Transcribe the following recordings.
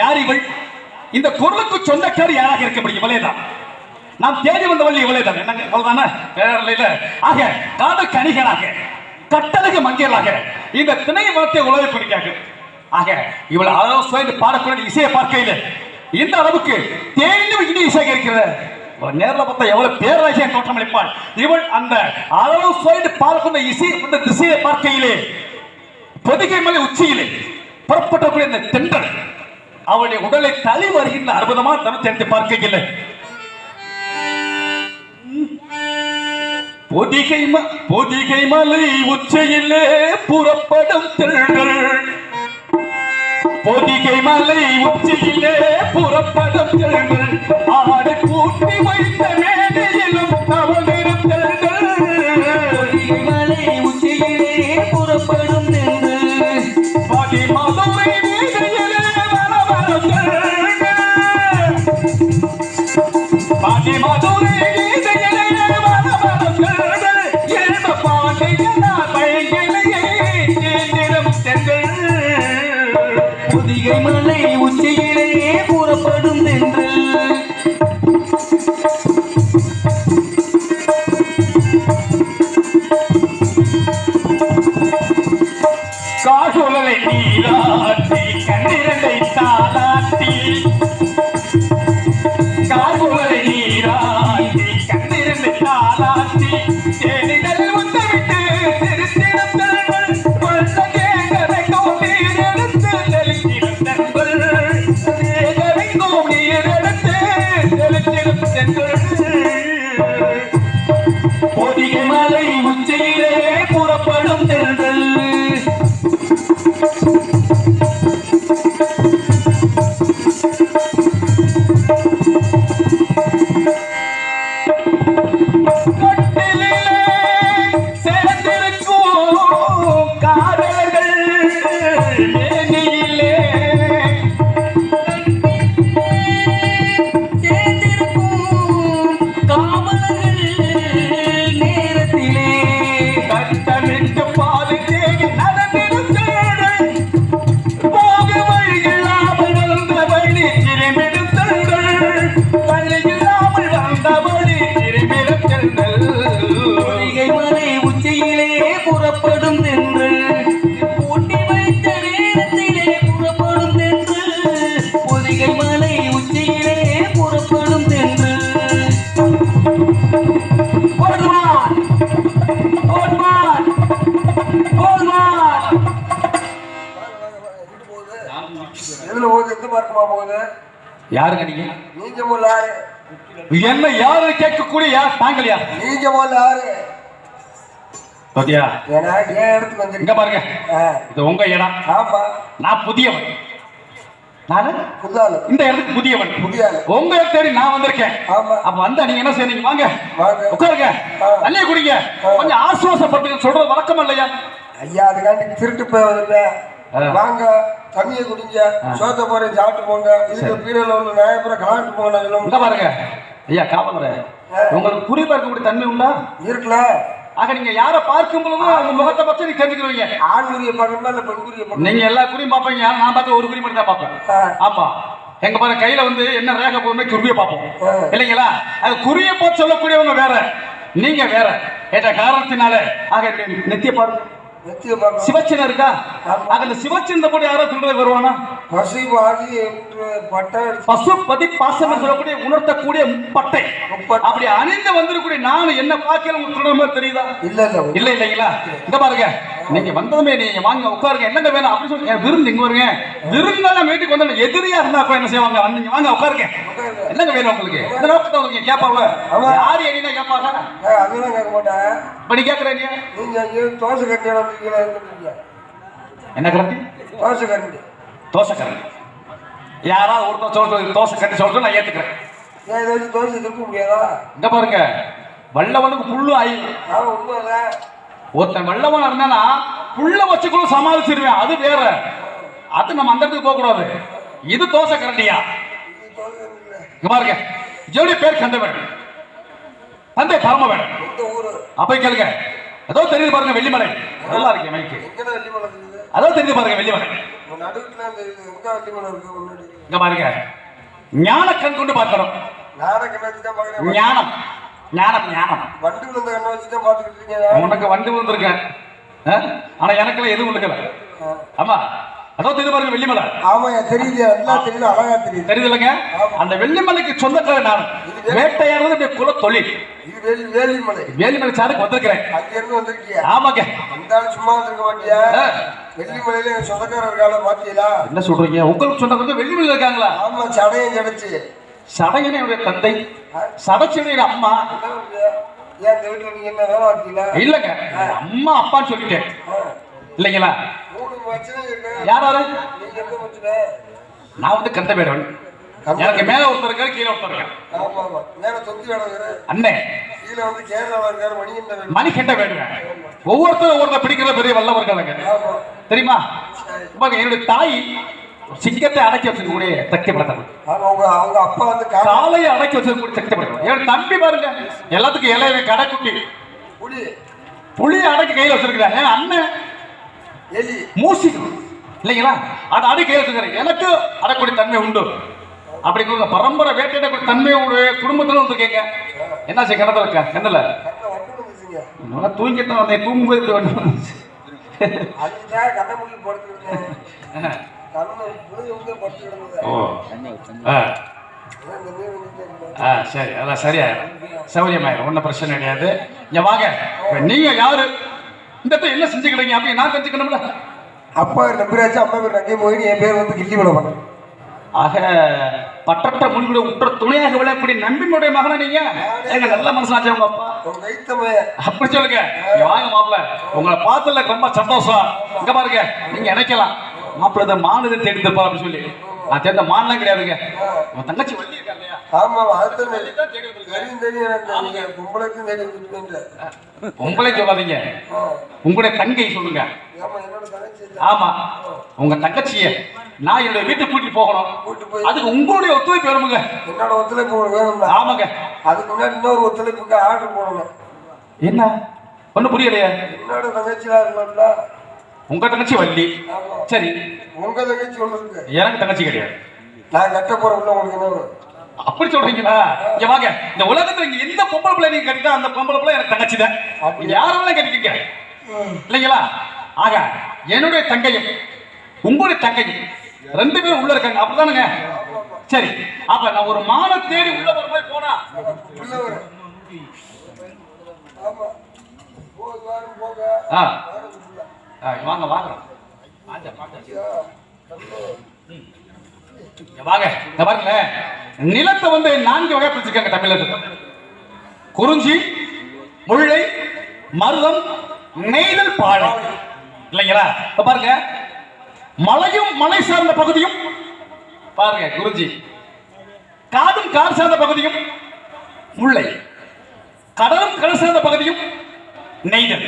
யார் இவள்? இந்த குரலுக்கு சொந்தக்காரி யாராக இருக்க முடியும்? இவளேதான். நாம் தேடி வந்தவள் இவளேதான். என்னங்க இவள்தானே? வேற ஆக காதல் கனிகளாக கட்டழகு மங்கையர்களாக இந்த திணை வார்த்தை உலக குறிக்காக ஆக இவள் அளவு பாடக்கூடிய இசையை பார்க்கையில் இந்த அளவுக்கு தேனிலும் இனி இசை இருக்கிறது. நேரில் பார்த்தா எவ்வளவு பேராசியை தோற்றம் அளிப்பாள் இவள். அந்த அளவு சுவைந்து பாடக்கூடிய இசை இந்த திசையை பார்க்கையிலே பொதிகை மலை உச்சியிலே புறப்பட்டக்கூடிய இந்த தென்றல் அவளுடைய உடலை தள்ளி வருகின்ற அற்புதமான தனத்தை பார்க்கையில் பொதிகை மலை உச்சியிலே புறப்படும் தென்றல். பொதிகை மலை உச்சியிலே புறப்படும் தென்றல் ஆடு கூட்டி வைத்த மேடையிலும் தவறிடும் தென்றல். பொதிகை மலை உச்சியிலே புறப்படும் தென்றல் பாதி மதுரை வீதியிலே வரவரும் தென்றல். பாதி மதுரை வீதியிலே வரவரும் தென்றல். இன்ப பாண்டியனார் பைங்கிலேயே தேர்ந்திடும் தென்றல். பொதிகை மலை உச்சியிலே புறப்படும் தென்றல். காசுழலை நீராட்டி கண்ணிரண்டை தாளாட்டி காசுழலை நீராட்டி கண்ணிரண்டை தாளாட்டி தேனிதழ் முத்தமிட்டு திருத்திடும் தென்றல். கொள்ள கேங்கரை கோட்டீர் எடுத்து தெளித்திடும் தென்றல். கேங்கரை கோட்டீர் எடுத்து தெளித்திடும் தென்றல். பொதிகை மலை உச்சியிலே புறப்படும் தென்றல். புறப்படும் தென்றல் பூட்டி வைத்த நேரத்திலே புறப்படும் தென்றல். பொதிகை மலை உச்சியிலே புறப்படும் தென்றல். ஓடுவான் ஓடுவான் ஓடுவான். எதுல போகுது? எந்த பார்க்கமா போகுது? யாருங்க நீங்க? நீங்க போல என்ன யாரு கேட்கக்கூடிய யார் தாங்கள் யார்? நீங்க போல யாரு? பாத்தியா இங்க பாருங்க, இது உங்க இடம். நான் புதியவன், நானு இந்த இடத்துக்கு புதியவன். உங்க இடத்த தேடி நான் வந்திருக்கேன். அப்ப வந்தா நீங்க என்ன செய்றீங்க? வாங்க உட்காருங்க, தண்ணியை குடிங்க, கொஞ்சம் ஆசுவாசப்படுத்துங்க. சொல்றது வழக்கம் இல்லையா? ஐயா அதுக்காண்டி திருட்டு போய் வந்துருக்கேன். வாங்க தண்ணியை குடிங்க, சோத்த போறேன் சாப்பிட்டு போங்க. இதுக்கு பீரல உள்ள நாயப்புறம் கலாட்டு போங்க. இங்க பாருங்க ஐயா காவலரே, உங்களுக்கு குறிப்பா இருக்கக்கூடிய தன்மை உண்டா? இருக்குல்ல. ஆக நீங்க யாரை பார்க்கும் பொழுது அவங்க முகத்தை பத்தி நீங்க தெரிஞ்சுக்கிறீங்க. ஆண் குறிய பார்க்கணுமா இல்ல பெண் குறிய பார்க்கணும்? நீங்க எல்லா குறியும் பார்ப்பீங்க. நான் பார்க்க ஒரு குறி மட்டும் தான் பார்ப்பேன். ஆமா, எங்க பாருங்க கையில வந்து என்ன ரேகை போடுமே குறிய பார்ப்போம் இல்லைங்களா? அது குறிய போட்டு சொல்லக்கூடியவங்க வேற, நீங்க வேற. என்ற காரணத்தினால ஆக நெத்திய பாருங்க, சிவச்சின்னம் இருக்கா? அந்த சிவச்சின்ன போட்டு யாரோ சொல்றது வருவானா? பசுபதி பாசம் சொல்லக்கூடிய உணர்த்தக்கூடிய முப்பட்டை அப்படி அணிந்து வந்திருக்கூடிய நான் என்ன பார்க்கல உங்களுக்கு மாதிரி தெரியுதா? இல்ல இல்லைங்களா? இங்க பாருங்க, நீங்க வந்ததுமே நீங்க வாங்க உட்காருங்க, என்னங்க வேணும் அப்படி சொல்லி விருந்து இங்க வருங்க. விருந்தாலும் வீட்டுக்கு வந்து எதிரியா இருந்தா என்ன செய்வாங்க? நீங்க வாங்க உட்காருங்க, என்னங்க வேணும் உங்களுக்கு? இந்த நோக்கத்தை உங்களுக்கு கேட்பாங்க. யாரு என்ன கேட்பாங்க? அதெல்லாம் கேட்க மாட்டேன். இப்ப நீ கேட்கறீங்க தோசை கட்டி என்ன கரண்டி? தோசை கரண்டி. தோசை கரண்டி யாராவது ஒருத்தர் சொல்றது தோசை கட்டி சொல்றது நான் ஏத்துக்கிறேன். தோசை திருப்ப முடியாதா? இந்த பாருங்க, வல்லவனுக்கு புல்லு ஆயிடும். ஒருத்தன் வல்லவன் இருந்தானா புள்ள வச்சுக்குள்ள சமாளிச்சிருவேன், அது வேற. அது நம்ம அந்த இடத்துக்கு போக கூடாது. இது தோசை கரண்டியா? பாருங்க, ஜோடி பேர் கந்தவன், தந்தை பரமவேடன். அப்ப கேளுங்க, ஏதோ தெரியுது பாருங்க, வெள்ளிமலை நல்லா இருக்கு மைக்கு. அதான் தெரிஞ்சு பாருங்க வெள்ளிமலை. நடுவுல அந்த எங்க வெள்ளிமலை இருக்கு முன்னாடி இங்க பாருங்க, ஞான கண் கொண்டு பார்க்கணும். நார கண்ணை வச்சு தான் பாக்குறேன். ஞானம் ஞானம் ஞானம். வண்டு விழுந்த கண்ணை வச்சு தான் பாத்துக்கிட்டு இருக்கீங்க. உனக்கு வண்டு வந்திருக்கேன், ஆனா எனக்குலாம் எதுவும் இருக்கல. ஆமா, அதான் தெரிஞ்சு பாருங்க வெள்ளிமலை. ஆமா தெரியுது, எல்லாம் தெரியுது, அழகா தெரியுது. தெரியுது இல்லைங்க? அந்த வெள்ளிமலைக்கு சொந்தக்காரன் நான். வேட்டையாடுறது என்னுடைய குல தொழில். இது வேலிமலை. வேலிமலை சாருக்கு வந்திருக்கிறேன். அங்க இருந்து வந்திருக்கியா? ஆமாங்க. அந்த ஆள் சும்மா வந்திருக்க மாட்டியா? வெள்ளிமலையில என் சொந்தக்காரர் இருக்கால பாத்தீங்களா? என்ன சொல்றீங்க? உங்களுக்கு சொந்தக்காரங்க வெள்ளிமலையில இருக்காங்களா? ஆமா, சடையும் கிடைச்சு. சடையனே என்னுடைய தந்தை, சடைச்சனுடைய அம்மா. ஏன் இந்த வீட்டுல நீங்க என்ன வேலை பார்த்தீங்களா? இல்லங்க, அம்மா அப்பான்னு சொல்லிட்டேன் இல்லைங்களா? 3 மச்சனை இருக்கு. யாராரு? நீங்க எந்த மச்சனை? நான் வந்து கந்தவேடவன். எனக்கு மேல ஒருத்தர் இருக்காரு, கீழே ஒருத்தர் இருக்காரு. ஆமா ஆமா, மேல தொந்தி வேடவர் அண்ணே, கீழே வந்து கேரளாவா இருக்காரு மணிகண்ட. மணிகண்ட வேடுவேன். ஒவ்வொருத்தரும் ஒருத்தர் பிடிக்கிற பெரிய வல்லவர்களுங்க தெரியுமா? என்னுடைய தாய் சிங்கத்தை அடக்கி வச்சிருக்கக்கூடிய சக்தி படுத்தணும். அவங்க அப்பா வந்து காலையை அடக்கி வச்சிருக்கக்கூடிய சக்தி படுத்தணும். என்னோட தம்பி பாருங்க, எல்லாத்துக்கும் இலைய கடைக்குட்டி புளியை அடக்கி கையில் வச்சிருக்கிறாங்க. அண்ணன் எலி மூசி இல்லைங்களா, அதை அடி கையில் வச்சிருக்காரு. எனக்கு அடக்கூடிய தன்மை உண்டு. அப்படி பரம்பரை வேட்டையிடக்கூடிய தன்மை உடைய குடும்பத்துல வந்துருக்கீங்க. என்ன செய்ய கிணத்துல இருக்க என்னல தூங்கிட்டு வந்தேன், தூங்கும்போது இப்படி வந்து சரி, அதான் சரியா சௌரியமாயிரும், ஒன்றும் பிரச்சனை கிடையாது. இங்க வாங்க, நீங்க யாரு, இந்த என்ன செஞ்சுக்கிட்டீங்க அப்படி நான் தெரிஞ்சுக்கணும்ல. அப்பா நம்பிராஜ், அம்மா பேர் ரங்கை மோகினி, என் பேர் வந்து கிள்ளி விட பண்ணேன். ஆக பற்றற்ற முன்கூட உற்ற துணையாக விளையக்கூடிய நம்பினுடைய மகனா நீங்க. எங்க நல்ல மனசாச்சு உங்க அப்பா, அப்படி சொல்லுங்க. வாங்க மாப்பிள்ள, உங்களை பார்த்தல ரொம்ப சந்தோஷம். இங்க பாருங்க, நீங்க நினைக்கலாம் மாப்பிள்ள மானதை தேடி தப்பா அப்படின்னு சொல்லி. நான் தேர்ந்த மானலாம் கிடையாதுங்க. உங்க தங்கச்சி வள்ளி இருக்கா இல்லையா? ஆமா, உங்களே சொல்லாதீங்க, உங்களுடைய தங்கை சொல்லுங்க. ஆமா, உங்க தங்கச்சிய நான் என்னுடைய வீட்டுக்கு கூட்டிட்டு போகணும். அதுக்கு உங்களுடைய ஒத்துழைப்பு வேணுமுங்க. என்னோட ஒத்துழைப்பு வேணும். ஆமாங்க. அதுக்கு முன்னாடி இன்னொரு ஒத்துழைப்புக்கு ஆர்டர் போடணும். என்ன ஒண்ணு புரியலையா? என்னோட தங்கச்சியா இருக்கணும்ல. உங்க தங்கச்சி வள்ளி, சரி. உங்க தங்கச்சி ஒண்ணு இருக்கு, எனக்கு தங்கச்சி கிடையாது. நான் கட்ட போறேன். உங்களுக்கு என்ன அப்படி சொல்றீங்களா? இங்க வாங்க, இந்த உலகத்துல நீங்க எந்த பொம்பளை பிள்ளை நீங்க கட்டிட்டா அந்த பொம்பளை பிள்ளை எனக்கு தங்கச்சி தான். யாரெல்லாம் கட்டிக்கீங்க இல்லைங்களா? ஆக என்னுடைய தங்கையும் உங்களுடைய தங்கையும் 2 பேரும் உள்ள இருக்காங்க, அப்படிதானுங்க? சரி, அப்ப நான் ஒரு மான தேடி உள்ள ஒரு போய் போனா வாங்க வாங்க வாங்க. பாருங்க, நிலத்தை வந்து 4 வகை பிரிச்சிருக்காங்க தமிழர்கள். குறிஞ்சி, முல்லை, மருதம், நெய்தல், பாலை இல்லைங்களா? பாருங்க, மலையும் மலை சார்ந்த பகுதியும் பாருங்க குறிஞ்சி, காடும் காடு சார்ந்த பகுதியும் முல்லை, கடலும் கடல் சார்ந்த பகுதியும் நெய்தல்,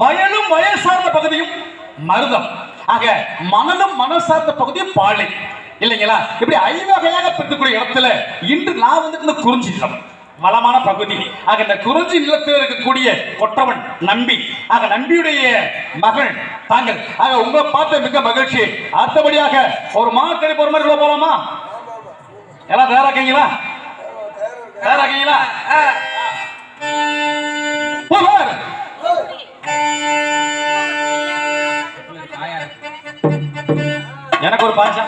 வயலும் வயல் சார்ந்த பகுதியும் மருதம். ஆக மணலும் மணல் சார்ந்த பகுதியும் பாலை இல்லைங்களா? இப்படி 5 வகையாக பிரிக்கக்கூடிய இடத்துல இன்று நான் வந்து குறிஞ்சி நிலம் வளமான பகுதி. ஆக இந்த குறிஞ்சி நிலத்தில் இருக்கக்கூடிய கொற்றவன் நம்பி, ஆக நம்பியுடைய மகள் தாங்கள். ஆக உங்களை பார்த்த மிக மகிழ்ச்சி. அடுத்தபடியாக ஒரு மாத்தடி போற மாதிரி போலாமா? எல்லாம் தயாரா இருக்கீங்களா? தயாரா இருக்கீங்களா? எனக்கு ஒரு பாஷா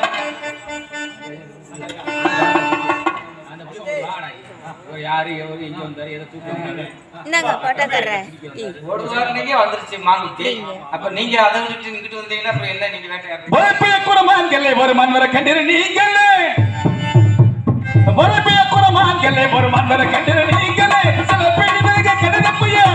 வந்துருச்சு மாங்குட்டி. அப்ப நீங்க அதை விட்டு இங்கிட்டு வந்தீங்கன்னா அப்புறம் என்ன நீங்க வேட்டையாடுறீங்க? ஒரு மன்வர கண்டிரு நீங்களே, ஒரு மன்வர கண்டிரு நீங்களே, சில பெண்களுக்கு கிடந்தப்பையா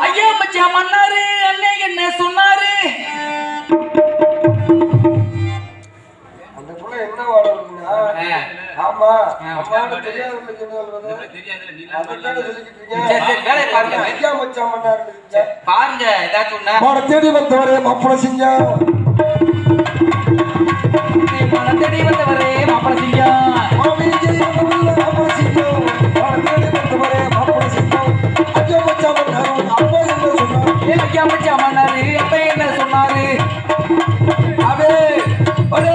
ஐயா மச்சான் மன்னாரு அண்ணே என்ன சொன்னாரு? அந்த புள்ள என்ன வாடா? ஆமா, அம்மாவுக்கு தெரியாதுன்னு சொல்றது. அதனால சொல்லிக்கிட்டு இருக்கீங்க. சரி வேலை பாருங்க. ஐயா மச்சான் மன்னாரு பாருங்க, ஏதாச்சும் ஒண்ணா மாட தேடி வந்தவரே மாப்பிள சிங்கம். தேடி வந்தவரே மாப்பிள சிங்கம் ஐயா மச்சா மன்னாரு அப்ப என்ன சொன்னாரு அவே ஒரு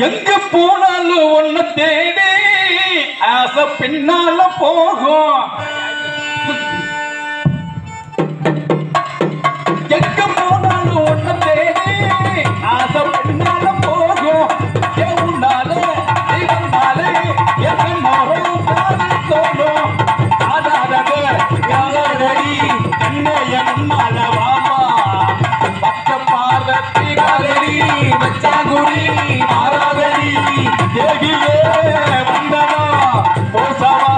எங்க போனாலும் ஒண்ணு தேடி ஆசை பின்னால போகும் எங்க போனாலும் ஒண்ணு தேடி ஆசை பின்னால போகும் உன்னாலே என் மரம் தோணும் ஆதாரது யாரடி என்னைய முன்னால வாமா பக்க பார்வதி காலடி வச்சாகுடி மாறாதடி தேவியே வந்தனா போசவா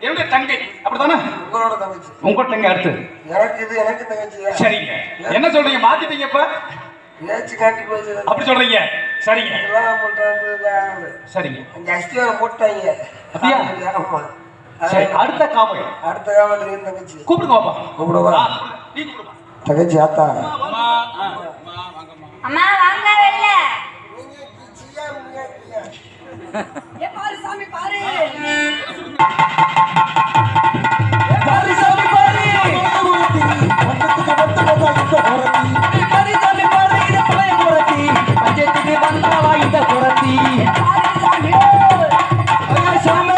என்னுடைய தங்கை அப்படித்தானே உங்களோட தங்கச்சி உங்க தங்கை அடுத்து எனக்கு இது எனக்கு தங்கச்சி சரிங்க என்ன சொல்றீங்க மாத்திட்டீங்க இப்ப ஏச்சு காட்டி போச்சு அப்படி சொல்றீங்க சரிங்க இதெல்லாம் பண்றாங்க சரிங்க அங்க அஸ்தியார போட்டாங்க அப்படியா? ஆமா சரி அடுத்த காவல் அடுத்த காவல் என் தங்கச்சி கூப்பிடுங்க பாப்பா கூப்பிடுவா நீ கூப்பிடுவா தங்கச்சி ஆத்தா அம்மா வாங்க வெல்ல ஏ பாரு சாமி பாரு பாரு சாமி பாரு பாரு சாமி பாரு இது பழைய குரத்தி பஞ்சத்துக்கு வந்தாளா இந்த குரத்தி பாரு சாமி ஐயா சாமி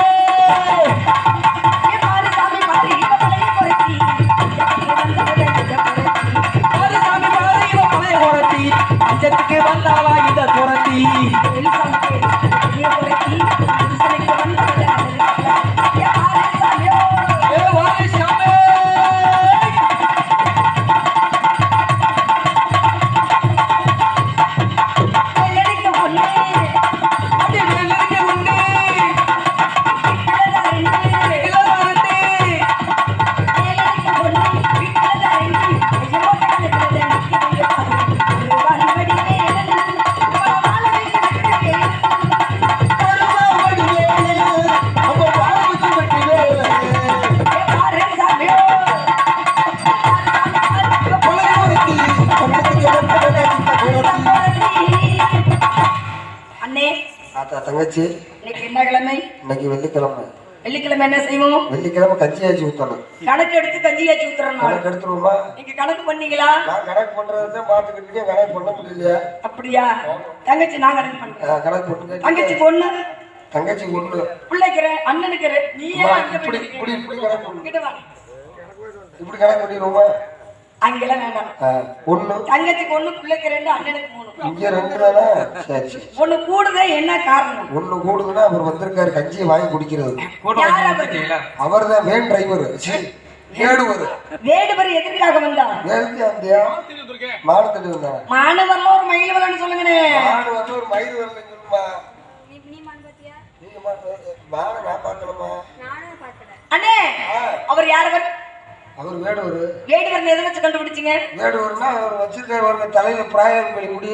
ஏ பாரு சாமி பாரு இது பழைய குரத்தி பாரு சாமி பாரு இது பழைய குரத்தி பஞ்சத்துக்கு வந்தாளா இந்த குரத்தி ஏ வாரி சாமி அடி வெள்ளரிக்க உண்டு இளவரசி அண்ணே ஆத்தா தங்கச்சி இன்னைக்கு என்ன கிழமை? இன்னைக்கு வெள்ளிக்கிழமை வெள்ளிக்கிழமை என்ன செய்வோம்? வெள்ளிக்கிழமை கஞ்சி ஆச்சு ஊத்தணும் கணக்கு எடுத்து கஞ்சியாச்சு ஊத்துறோம். கணக்கு எடுத்துருவோமா நீங்க கணக்கு பண்ணீங்களா? நான் கணக்கு பண்றதை பார்த்துக்கிட்டு கணக்கு பண்ண முடியல அப்படியா? தங்கச்சி நான் கணக்கு பண்றேன். கணக்கு பண்ணுங்க தங்கச்சி பொண்ணு தங்கச்சி ஒண்ணு பிள்ளைக்கிறேன் அண்ணனுக்கிறேன் நீ ஏன் அங்க இப்படி போய் இப்படி இப்படி கணக்கு பண்ணு கிட்ட வா. இப்படி கணக்கு பண்ணிடுவோமா அங்கெல்லாம் வேண்டாம். ஒண்ணு தங்கச்சிக்கு ஒண்ணு பிள்ளைக்கு ரெண்டு அண்ணனுக்கு மூணு. இங்க ரெண்டு தானே சரி சரி ஒண்ணு கூடுதே என்ன காரணம்? ஒண்ணு கூடுதுன்னா அவர் வந்திருக்காரு கஞ்சியை வாங்கி குடிக்கிறது யார் அவர்? அவர் தான் வேன் டிரைவர் வேடுவர் வேடுவர் எதற்காக வந்தா? வேலுக்கு அப்படியா மானத்துட்டு வந்தாங்க மாணவர்ல ஒரு மயில் வரலன்னு சொல்லுங்கண்ணே. மாடு வந்து ஒரு மயில் வரலன்னு சொல்லுமா நீங்க மாடு நான் பார்க்கணுமா அண்ணே அவர் யார் அவர்? அவர் வேடுவர் வேடுவர் எதை வச்சு கண்டுபிடிச்சீங்க? வேடுவர்னா அவர் வச்சிருக்காரு ஒரு தலையில பிராயம் பண்ணி முடி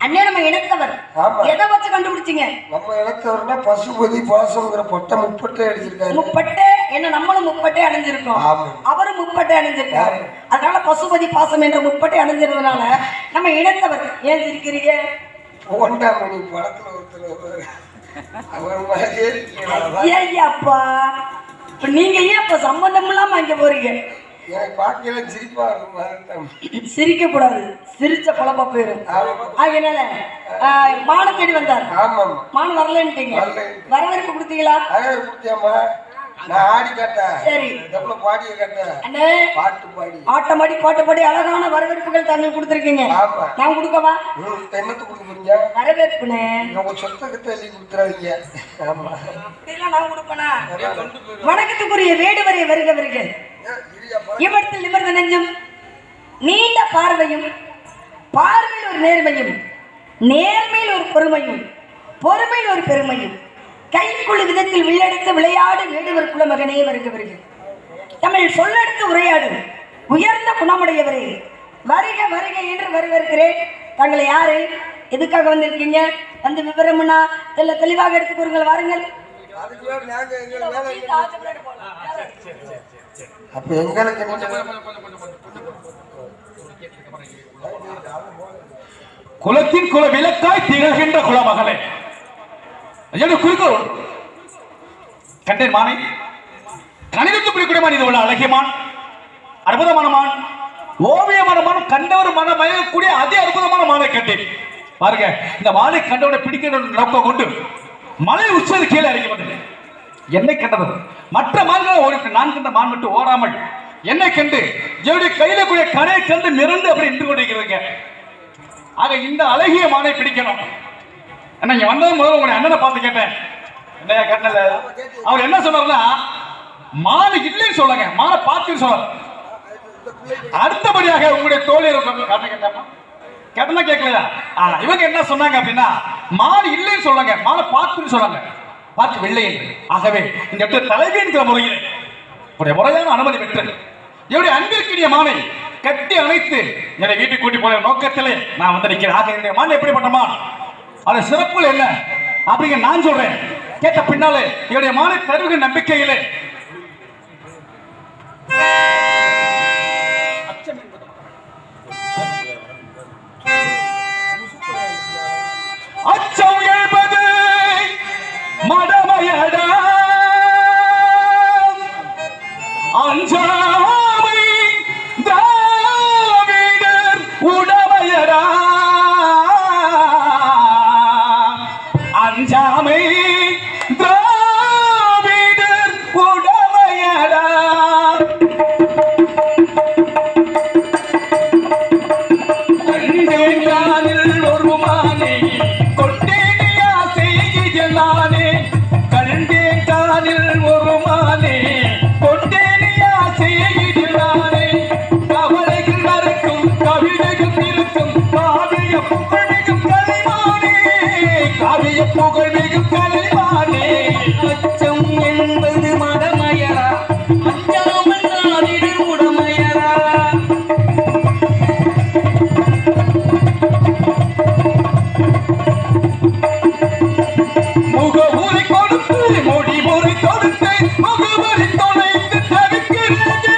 அண்ணே நம்ம இனத்தவர். ஆமா. எதை வச்சு கண்டுபிடிச்சீங்க? நம்ம இனத்தவர்னா பசுபதி பாசம்ங்கிற பட்டை முப்பட்டை அடிச்சிருக்காரு. முப்பட்டை என்ன நம்மளும் முப்பட்டை அணிஞ்சிருக்கோம். ஆமா. அவரும் முப்பட்டை அணிஞ்சிருக்காரு. அதனால பசுபதி பாசம் என்ற முப்பட்டை அணிஞ்சிருந்தனால நம்ம இனத்தவர். ஏன் சிரிக்கிறீங்க? போண்டாமணி படத்துல ஒருத்தர் அவர் மாதிரியே இருக்கீங்களா? ஏய்யாப்பா, இப்ப நீங்க ஏன் இப்ப சம்பந்தம் இல்லாம அங்க போறீங்க? எனக்கு பார்க்கல சிரிப்பா இருக்கும். சிரிக்க கூடாது, சிரிச்ச குழப்பா போயிடும். அதனால மான தேடி வந்தார். ஆமாம். மான வரலன்ட்டீங்க. வரவேற்பு கொடுத்தீங்களா? அழகு கொடுத்தியாமா? நான் ஆடி கேட்டேன். சரி. டப்புல பாடிய கேட்டேன். அண்ணே பாட்டு பாடி ஆட்டமாடி பாட்டு பாடி அழகான வரவேற்புகள் தாங்கள் கொடுத்துருக்கீங்க. ஆமா. நான் கொடுக்கவா? என்னத்து கொடுக்க போறீங்க? வரவேற்புனே உங்க சொத்தகத்தை எழுதி கொடுத்துறாதீங்க. ஆமா. இதெல்லாம் நான் கொடுப்பேனா? வணக்கத்துக்குரிய வேடுவரை வருக வருக. இவற்றில் நிமிர்ந்த நெஞ்சும் நீண்ட பார்வையும் பார்வையில் ஒரு நேர்மையும் நேர்மையில் ஒரு பொறுமையும் பொறுமையில் ஒரு பெருமையும் கைக்குழு விதத்தில் வில்லெடுத்து விளையாடு வேடுவர் குலமகனே வருக வருக. தமிழ் சொல்லெடுத்து உரையாடு உயர்ந்த குணமுடையவரே வருக வருக என்று வரவேற்கிறேன். தங்களை யாரு, எதுக்காக வந்திருக்கீங்க? வந்து விவரம்னா தெளிவாக எடுத்து கூறுங்கள். வாருங்கள். அப்ப எங்களுக்கு குலத்தின் குல விளக்காய் திகழ்கின்ற குலமகளே, குறிக்கோள் கண்டேன் மானை. கணிதத்து பிடிக்கூடிய மான், இது உள்ள அழகிய மான், அற்புதமான மான், ஓவியமான மான், கண்டவர் மனம் மயங்கக்கூடிய அதி அற்புதமான மானை கண்டேன். பாருங்க, இந்த மானை கண்டவனை பிடிக்கிற நோக்கம் கொண்டு மலை உச்சது கீழே இறங்கி வந்தது. என்னை கண்டது மற்ற மான்களை ஓடி, நான் கண்ட மான் மட்டும் ஓடாமல் என்னை கண்டு என்னுடைய கையில கூடிய கரையை கண்டு மிரண்டு அப்படி நின்று கொண்டிருக்கிறீங்க. ஆக இந்த அழகிய மானை பிடிக்கணும். என்ன இங்க வந்தது முதல்ல உங்களுடைய அண்ணனை பார்த்து கேட்டேன். என்னையா கேட்டல? அவர் என்ன சொன்னார்னா, மான் இல்லைன்னு சொல்லுங்க, மானை பார்த்துன்னு சொன்னார். அடுத்தபடியாக உங்களுடைய தோழியர் கேட்டேன், கேட்டனா கேட்கலையா? இவங்க என்ன சொன்னாங்க அப்படின்னா, மான் இல்லைன்னு சொல்லுங்க, மானை பார்த்துன்னு சொன்னாங்க. பார்த்து வெள்ளை என்று. ஆகவே இந்த இடத்துல தலைவி என்கிற முறையில் உடைய முறையான அனுமதி பெற்று என்னுடைய அன்பிற்குரிய மானை கட்டி அணைத்து என்னை வீட்டுக்கு கூட்டி போன நோக்கத்திலே நான் வந்து நிற்கிறேன். ஆக என்னுடைய மான் எப்படிப்பட்ட மான், அது சிறப்புகள் என்ன அப்படிங்க நான் சொல்றேன். கேட்ட பின்னாலே என்னுடைய மானை தருகிற நம்பிக்கையிலே அச்சம் எழுபது மடமையடா அஞ்சாமை திராவிடர் உடமையடா அஞ்சாமை திராவிடர் உடமையடா கண்டேன் ஒரு மானை கொண்டேனியா செய்ய நானே கண்டேன் காலில் ஒரு மானை கொண்டேனியா செய்ய நானே கவலைகள் மறக்கும் கவிதைகள் திருக்கும் காவிய புகழ்மிகும் கலைமானே காவிய புகழ்மிகும் கலைமானே அச்சம் என்பது மடமையரா அஞ்சாமல் நாடிடு உடமையரா முகவுரை கொடுத்து முடிவுரை கொடுத்து முகவரி தொலைத்து தவிக்கிறது.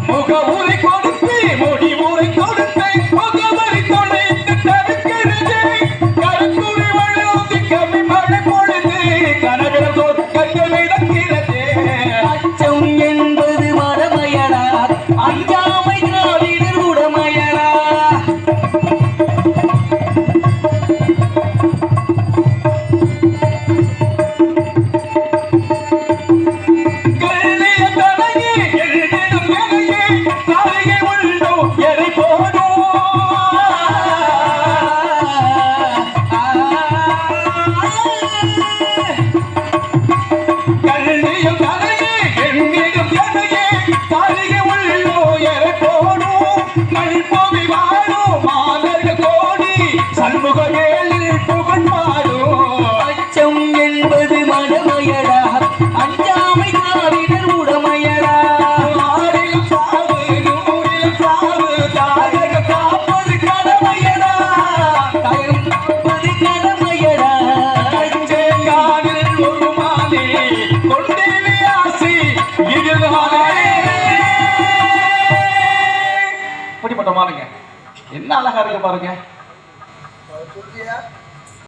முகவுரை கொடுத்து முடிவுரை கொடுத்து முகவரி தொலைத்து தவிக்கிறது. கருத்துரை வழுதி கவி மழை பொழுது கனவிட சொற்கட்டு விளக்கிறது. அச்சம் என்பது மடமையடா அஞ்சாமை திராவிடர் உடமையடா. கல்லிய தலையே எழுதிடும் எனையே காரிகை உள்ளோ எரை போடும். கல்லிய தலையே எழுதிடும் எனையே காரிகை உள்ளோ எரை போடும். கல்பொவி வாழும் மாதர்கள் கோடி சண்முக வேலில் புகழ் பாடும். அச்சம் என்பது மடமையடா அஞ்சாமை கொடுப்பது கடமையடா காதில் ஒரு மாலை கொண்டேனே ஆசை இதுதானே. இப்படிப்பட்ட மாலைங்க என்ன அழகா இருக்கு பாருங்க. சொல்லியா